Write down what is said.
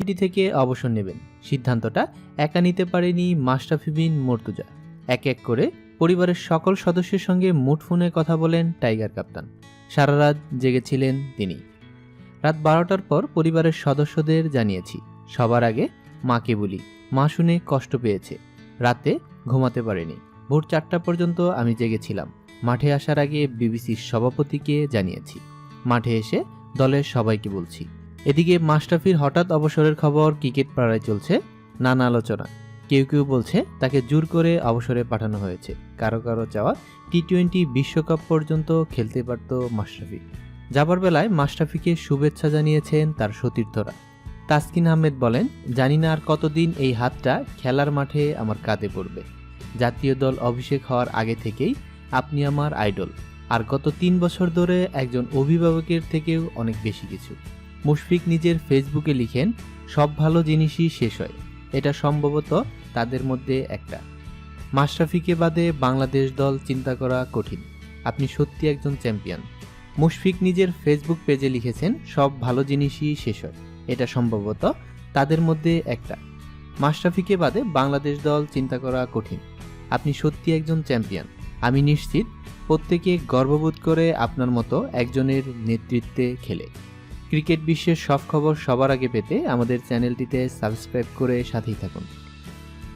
টি-20 থেকে অবসর নেবেন। সিদ্ধান্তটা একা নিতে পারেনি মাশরাফি বিন মুর্তজা। এক এক করে পরিবারের সকল সদস্যের সঙ্গে মুঠোফোনে কথা বলেন টাইগার কাপ্তান। সারা রাত জেগেছিলেন তিনি। রাত 12টার পর পরিবারের সদস্যদের জানিয়েছি। সবার আগে মাকে বলি, মা শুনে কষ্ট পেয়েছে, রাতে ঘুমাতে পারেনি। ভোর 4টা পর্যন্ত আমি জেগেছিলাম। মাঠে আসার আগে বিবিসির সভাপতিকে জানিয়েছি। মাঠে এসে দলের সবাইকে বলছি। এদিকে মাশরাফির হঠাৎ অবসরের খবর ক্রিকেট পাড়ায় চলছে নানা আলোচনা। কেউ কেউ বলছে তাকে জোর করে অবসরে পাঠানো হয়েছে। কারো কারো চাওয়া টি-20 বিশ্বকাপ পর্যন্ত খেলতে পারত মাশরাফি। যাবার বেলায় মাশরাফিকে শুভেচ্ছা জানিয়েছেন তার সতীর্থরা। তাসকিন আহমেদ বলেন, জানি না আর কতদিন এই হাতটা খেলার মাঠে আমার কাঁধে পড়বে। জাতীয় দল অভিষেক হওয়ার আগে থেকেই আপনি আমার আইডল, আর গত 3 বছর ধরে একজন অভিভাবকের থেকেও অনেক বেশি কিছু। মুশফিক নিজের ফেসবুকে লিখেন, সব ভালো জিনিসই শেষ হয়, এটা সম্ভবত তাদের মধ্যে একটা। মাশরাফিকে বাদে বাংলাদেশ দল চিন্তা করা কঠিন, আপনি সত্যি একজন চ্যাম্পিয়ন। মুশফিক নিজের ফেসবুক পেজে লিখেছেন, সব ভালো জিনিসই শেষ হয়, এটা সম্ভবত তাদের মধ্যে একটা। মাশরাফিকে বাদে বাংলাদেশ দল চিন্তা করা কঠিন, আপনি সত্যি একজন চ্যাম্পিয়ন। আমি নিশ্চিত প্রত্যেকে গর্ববোধ করে আপনার মতো একজনের নেতৃত্বে খেলে। ক্রিকেট বিশ্বের সব খবর সবার আগে পেতে আমাদের চ্যানেলটিতে সাবস্ক্রাইব করে সাথেই থাকুন।